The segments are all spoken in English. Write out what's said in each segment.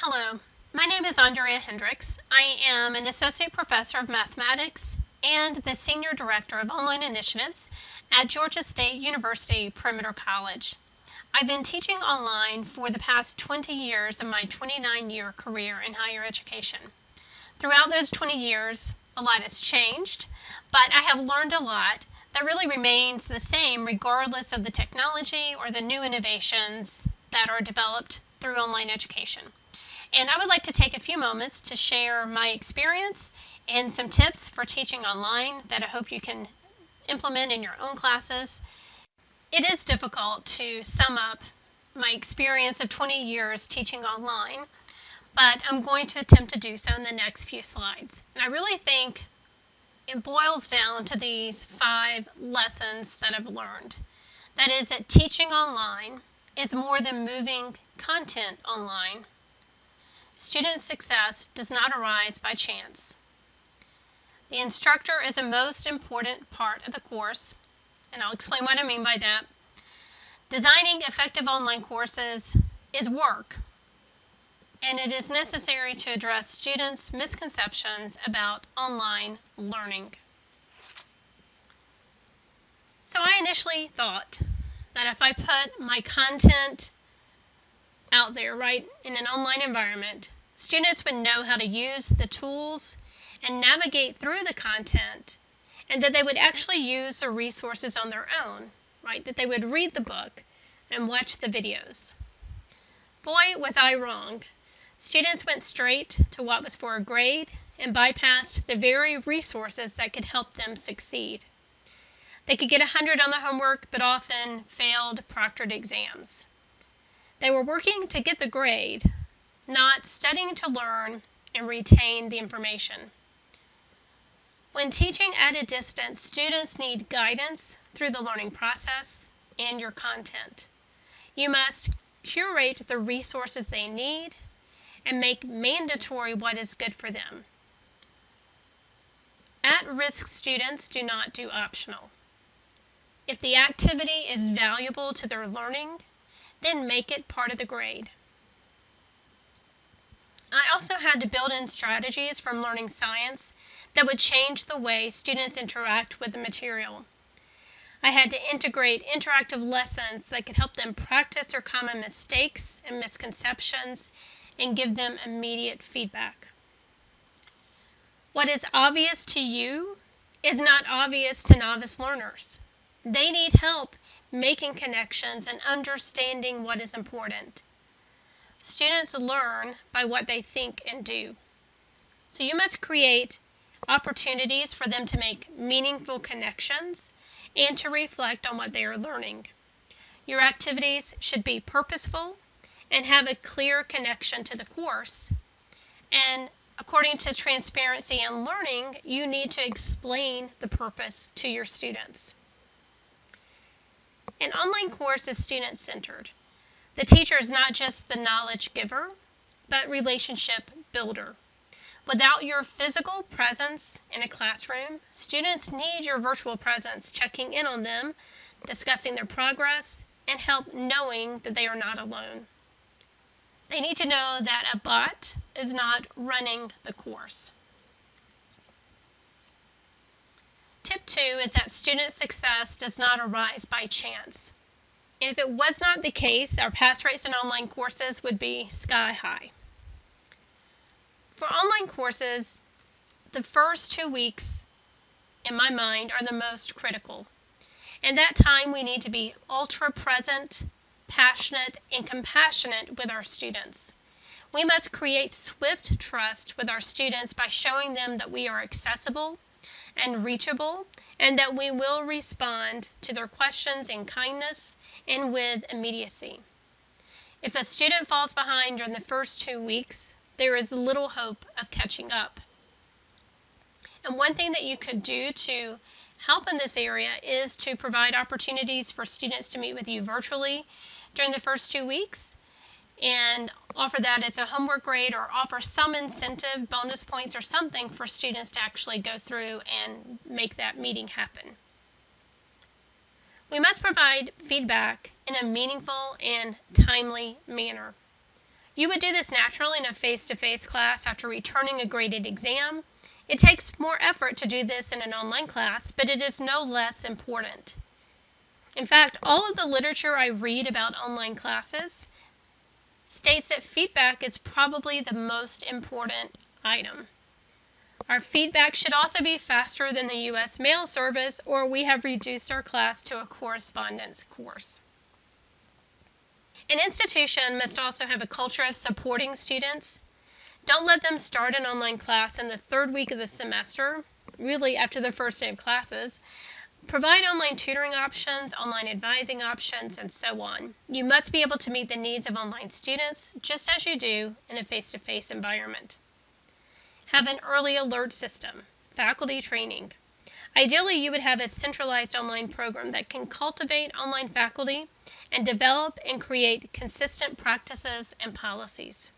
Hello, my name is Andrea Hendricks. I am an Associate Professor of Mathematics and the Senior Director of Online Initiatives at Georgia State University Perimeter College. I've been teaching online for the past 20 years of my 29-year career in higher education. Throughout those 20 years, a lot has changed, but I have learned a lot that really remains the same regardless of the technology or the new innovations that are developed through online education. And I would like to take a few moments to share my experience and some tips for teaching online that I hope you can implement in your own classes. It is difficult to sum up my experience of 20 years teaching online, but I'm going to attempt to do so in the next few slides. And I really think it boils down to these 5 lessons that I've learned. That is that teaching online is more than moving content online. Student success does not arise by chance. The instructor is the most important part of the course, and I'll explain what I mean by that. Designing effective online courses is work, and it is necessary to address students' misconceptions about online learning. So I initially thought that if I put my content out there, right, in an online environment, students would know how to use the tools and navigate through the content, and that they would actually use the resources on their own, right, that they would read the book and watch the videos. Boy, was I wrong. Students went straight to what was for a grade and bypassed the very resources that could help them succeed. They could get 100 on the homework, but often failed proctored exams. They were working to get the grade, not studying to learn and retain the information. When teaching at a distance, students need guidance through the learning process and your content. You must curate the resources they need and make mandatory what is good for them. At-risk students do not do optional. If the activity is valuable to their learning, then make it part of the grade. I also had to build in strategies from learning science that would change the way students interact with the material. I had to integrate interactive lessons that could help them practice their common mistakes and misconceptions and give them immediate feedback. What is obvious to you is not obvious to novice learners. They need help making connections and understanding what is important. Students learn by what they think and do. So you must create opportunities for them to make meaningful connections and to reflect on what they are learning. Your activities should be purposeful and have a clear connection to the course. And according to transparency and learning, you need to explain the purpose to your students. An online course is student-centered. The teacher is not just the knowledge giver, but relationship builder. Without your physical presence in a classroom, students need your virtual presence, checking in on them, discussing their progress, and help knowing that they are not alone. They need to know that a bot is not running the course. Tip 2 is that student success does not arise by chance. And if it was not the case, our pass rates in online courses would be sky high. For online courses, the first 2 weeks, in my mind, are the most critical. In that time, we need to be ultra present, passionate, and compassionate with our students. We must create swift trust with our students by showing them that we are accessible and reachable, and that we will respond to their questions in kindness and with immediacy. If a student falls behind during the first 2 weeks, there is little hope of catching up. And one thing that you could do to help in this area is to provide opportunities for students to meet with you virtually during the first 2 weeks, and offer that as a homework grade, or offer some incentive, bonus points, or something for students to actually go through and make that meeting happen. We must provide feedback in a meaningful and timely manner. You would do this naturally in a face-to-face class after returning a graded exam. It takes more effort to do this in an online class, but it is no less important. In fact, all of the literature I read about online classes states that feedback is probably the most important item. Our feedback should also be faster than the U.S. mail service, or we have reduced our class to a correspondence course. An institution must also have a culture of supporting students. Don't let them start an online class in the third week of the semester, really after the first day of classes. Provide online tutoring options, online advising options, and so on. You must be able to meet the needs of online students, just as you do in a face-to-face environment. Have an early alert system, faculty training. Ideally, you would have a centralized online program that can cultivate online faculty and develop and create consistent practices and policies.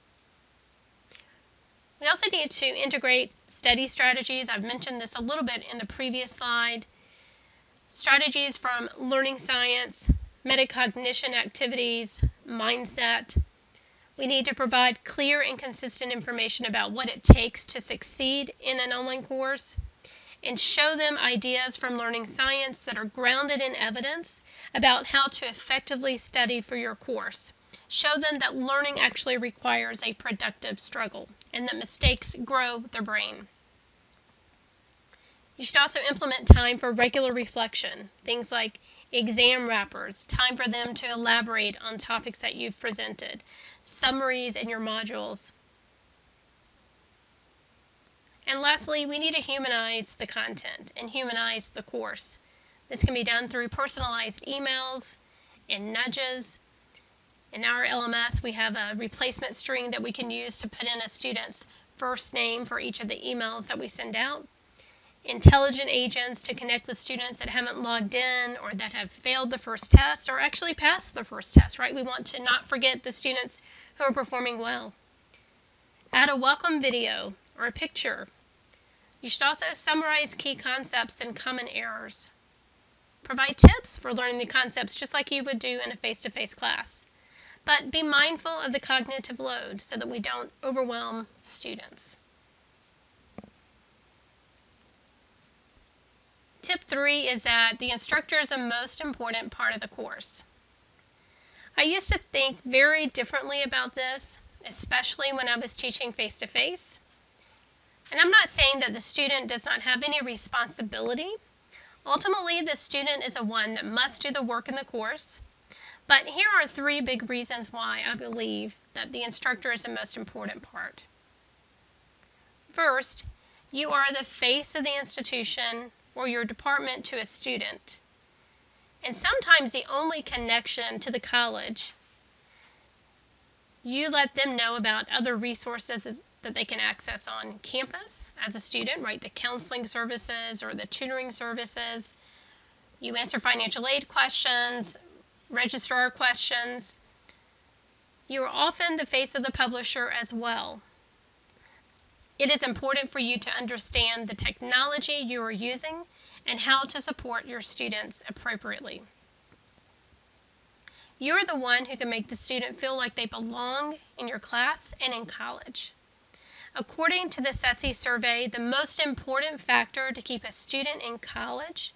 We also need to integrate study strategies. I've mentioned this a little bit in the previous slide. Strategies from learning science, metacognition activities, mindset. We need to provide clear and consistent information about what it takes to succeed in an online course, and show them ideas from learning science that are grounded in evidence about how to effectively study for your course. Show them that learning actually requires a productive struggle and that mistakes grow the brain. You should also implement time for regular reflection, things like exam wrappers, time for them to elaborate on topics that you've presented, summaries in your modules. And lastly, we need to humanize the content and humanize the course. This can be done through personalized emails and nudges. In our LMS, we have a replacement string that we can use to put in a student's first name for each of the emails that we send out. Intelligent agents to connect with students that haven't logged in or that have failed the first test or actually passed the first test, right? We want to not forget the students who are performing well. Add a welcome video or a picture. You should also summarize key concepts and common errors. Provide tips for learning the concepts just like you would do in a face-to-face class. But be mindful of the cognitive load so that we don't overwhelm students. Tip 3 is that the instructor is the most important part of the course. I used to think very differently about this, especially when I was teaching face-to-face. And I'm not saying that the student does not have any responsibility. Ultimately, the student is the one that must do the work in the course. But here are 3 big reasons why I believe that the instructor is the most important part. First, you are the face of the institution or your department to a student. And sometimes the only connection to the college, you let them know about other resources that they can access on campus as a student, right? The counseling services or the tutoring services. You answer financial aid questions, registrar questions. You are often the face of the publisher as well. It is important for you to understand the technology you are using and how to support your students appropriately. You're the one who can make the student feel like they belong in your class and in college. According to the SESI survey, the most important factor to keep a student in college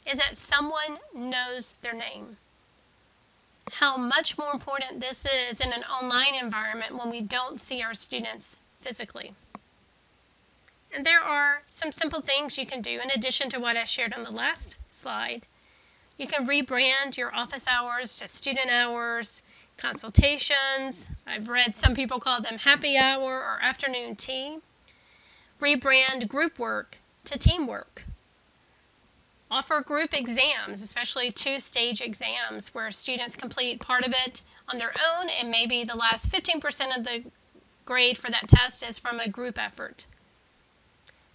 is that someone knows their name. How much more important this is in an online environment when we don't see our students physically. And there are some simple things you can do in addition to what I shared on the last slide. You can rebrand your office hours to student hours, consultations. I've read some people call them happy hour or afternoon tea. Rebrand group work to teamwork. Offer group exams, especially 2-stage exams where students complete part of it on their own and maybe the last 15% of the grade for that test is from a group effort.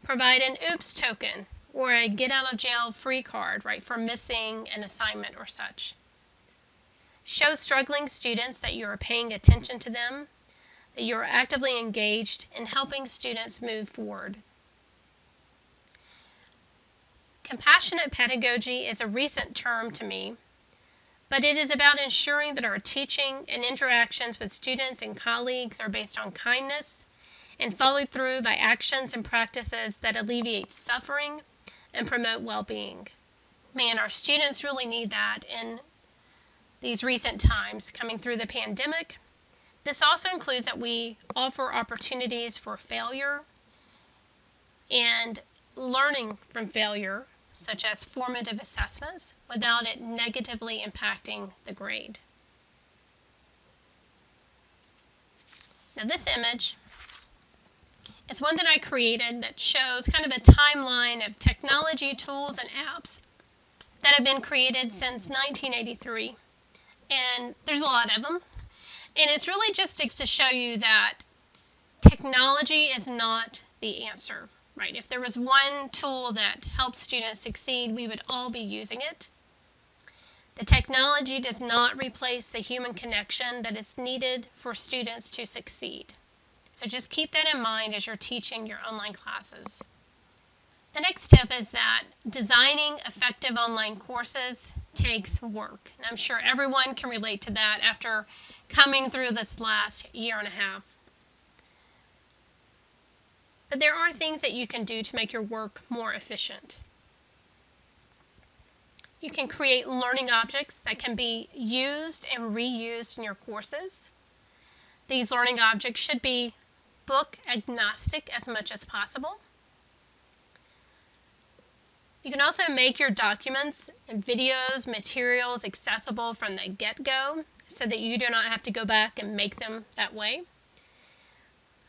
Provide an OOPS token or a get out of jail free card, right, for missing an assignment or such. Show struggling students that you are paying attention to them, that you are actively engaged in helping students move forward. Compassionate pedagogy is a recent term to me, but it is about ensuring that our teaching and interactions with students and colleagues are based on kindness and followed through by actions and practices that alleviate suffering and promote well-being. Man, our students really need that in these recent times coming through the pandemic. This also includes that we offer opportunities for failure and learning from failure, such as formative assessments, without it negatively impacting the grade. Now this image is one that I created that shows kind of a timeline of technology tools and apps that have been created since 1983. And there's a lot of them. And it's really just to show you that technology is not the answer, right? If there was one tool that helps students succeed, we would all be using it. The technology does not replace the human connection that is needed for students to succeed. So just keep that in mind as you're teaching your online classes. The next tip is that designing effective online courses takes work. And I'm sure everyone can relate to that after coming through this last year and a half. But there are things that you can do to make your work more efficient. You can create learning objects that can be used and reused in your courses. These learning objects should be book agnostic as much as possible. You can also make your documents, videos, materials accessible from the get-go so that you do not have to go back and make them that way.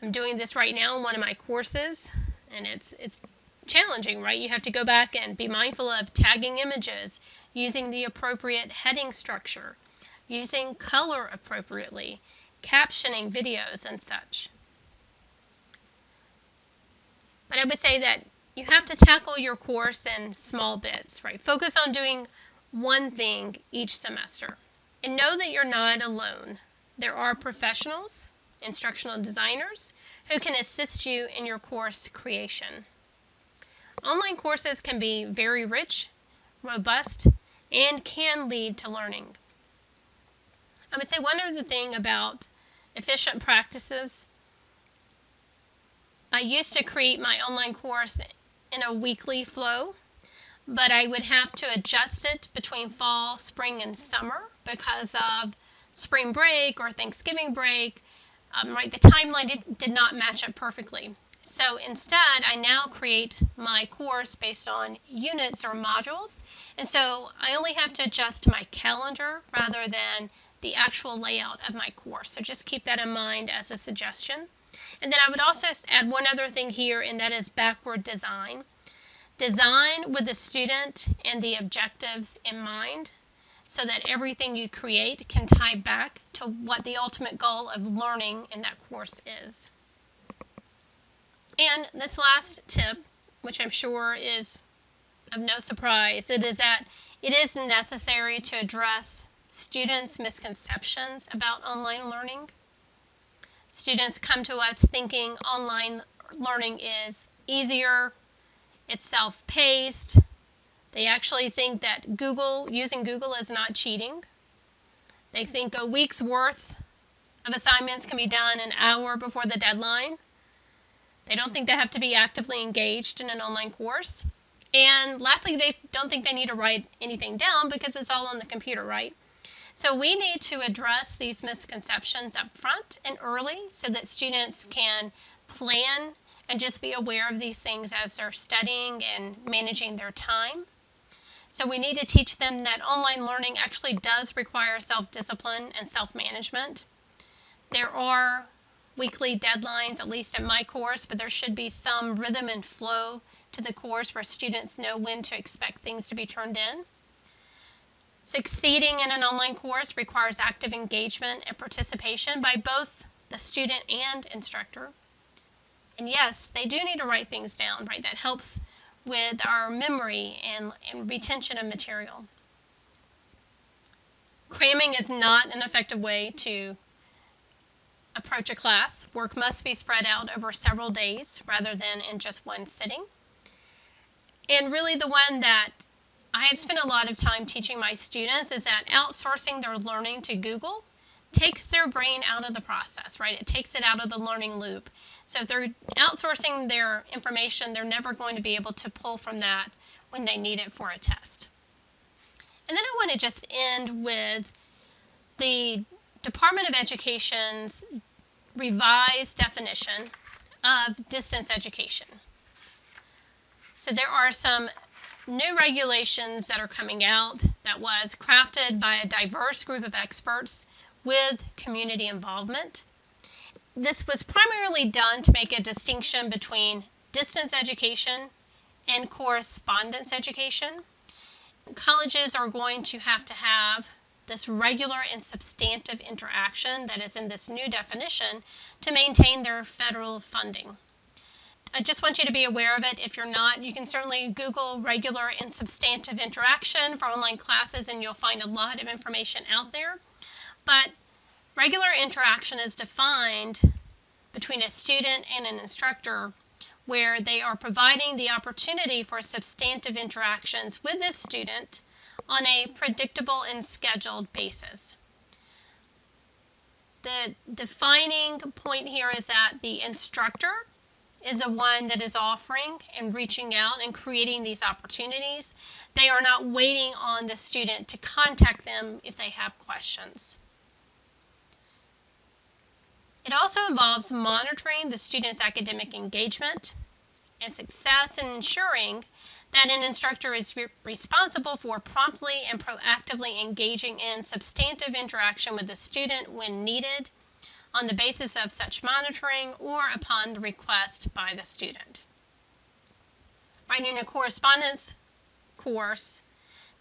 I'm doing this right now in one of my courses, and it's challenging, right? You have to go back and be mindful of tagging images, using the appropriate heading structure, using color appropriately, captioning videos and such. But I would say that you have to tackle your course in small bits, right? Focus on doing one thing each semester. And know that you're not alone. There are professionals, instructional designers, who can assist you in your course creation. Online courses can be very rich, robust, and can lead to learning. I would say one other thing about efficient practices. I used to create my online course in a weekly flow, but I would have to adjust it between fall, spring, and summer because of spring break or Thanksgiving break. Right, the timeline did not match up perfectly. So instead, I now create my course based on units or modules, and so I only have to adjust my calendar rather than the actual layout of my course. So just keep that in mind as a suggestion. And then I would also add one other thing here, and that is backward design. Design with the student and the objectives in mind so that everything you create can tie back to what the ultimate goal of learning in that course is. And this last tip, which I'm sure is of no surprise, it is that it is necessary to address students' misconceptions about online learning. Students come to us thinking online learning is easier, it's self-paced. They actually think that using Google is not cheating. They think a week's worth of assignments can be done an hour before the deadline. They don't think they have to be actively engaged in an online course. And lastly, they don't think they need to write anything down because it's all on the computer, right? So we need to address these misconceptions up front and early so that students can plan and just be aware of these things as they're studying and managing their time. So we need to teach them that online learning actually does require self-discipline and self-management. There are weekly deadlines, at least in my course, but there should be some rhythm and flow to the course where students know when to expect things to be turned in. Succeeding in an online course requires active engagement and participation by both the student and instructor. And yes, they do need to write things down, right? That helps with our memory and retention of material. Cramming is not an effective way to approach a class. Work must be spread out over several days rather than in just one sitting. And really the one that I have spent a lot of time teaching my students is that outsourcing their learning to Google takes their brain out of the process, right? It takes it out of the learning loop. So if they're outsourcing their information, they're never going to be able to pull from that when they need it for a test. And then I want to just end with the Department of Education's revised definition of distance education. So there are some new regulations that are coming out that was crafted by a diverse group of experts with community involvement. This was primarily done to make a distinction between distance education and correspondence education. Colleges are going to have this regular and substantive interaction that is in this new definition to maintain their federal funding. I just want you to be aware of it. If you're not, you can certainly Google regular and substantive interaction for online classes and you'll find a lot of information out there. But regular interaction is defined between a student and an instructor where they are providing the opportunity for substantive interactions with this student on a predictable and scheduled basis. The defining point here is that the instructor is the one that is offering and reaching out and creating these opportunities. They are not waiting on the student to contact them if they have questions. It also involves monitoring the student's academic engagement and success and ensuring that an instructor is responsible for promptly and proactively engaging in substantive interaction with the student when needed on the basis of such monitoring or upon the request by the student. Right, in a correspondence course,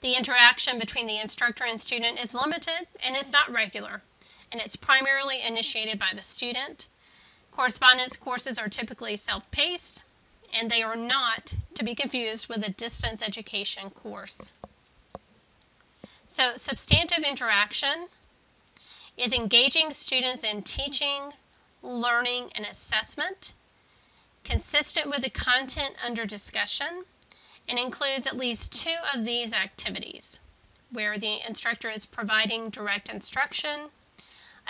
the interaction between the instructor and student is limited and it's not regular, and it's primarily initiated by the student. Correspondence courses are typically self-paced, and they are not to be confused with a distance education course. So substantive interaction is engaging students in teaching, learning, and assessment, consistent with the content under discussion, and includes at least two of these activities, where the instructor is providing direct instruction,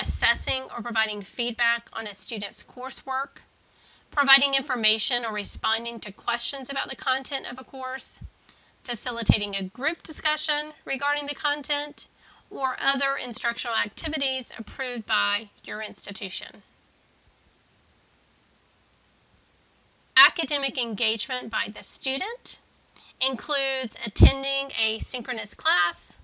assessing or providing feedback on a student's coursework, providing information or responding to questions about the content of a course, facilitating a group discussion regarding the content, or other instructional activities approved by your institution. Academic engagement by the student includes attending a synchronous class,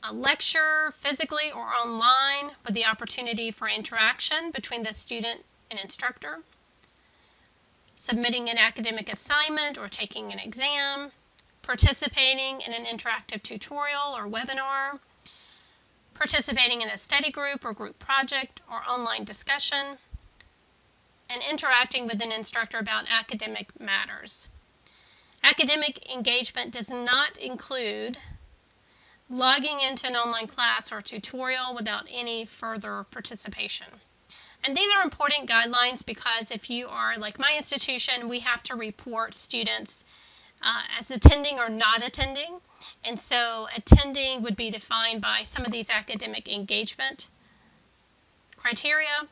a lecture physically or online with the opportunity for interaction between the student and instructor, submitting an academic assignment or taking an exam, participating in an interactive tutorial or webinar, participating in a study group or group project or online discussion, and interacting with an instructor about academic matters. Academic engagement does not include logging into an online class or tutorial without any further participation. And these are important guidelines because if you are like my institution, we have to report students as attending or not attending. And so attending would be defined by some of these academic engagement criteria,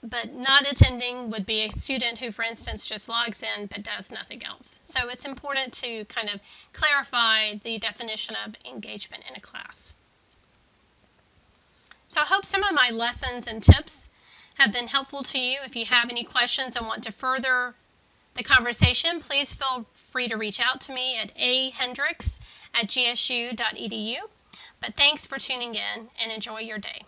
but not attending would be a student who, for instance, just logs in but does nothing else. So it's important to kind of clarify the definition of engagement in a class. So I hope some of my lessons and tips have been helpful to you. If you have any questions and want to further the conversation, please feel free to reach out to me at ahendricks@gsu.edu. But thanks for tuning in and enjoy your day.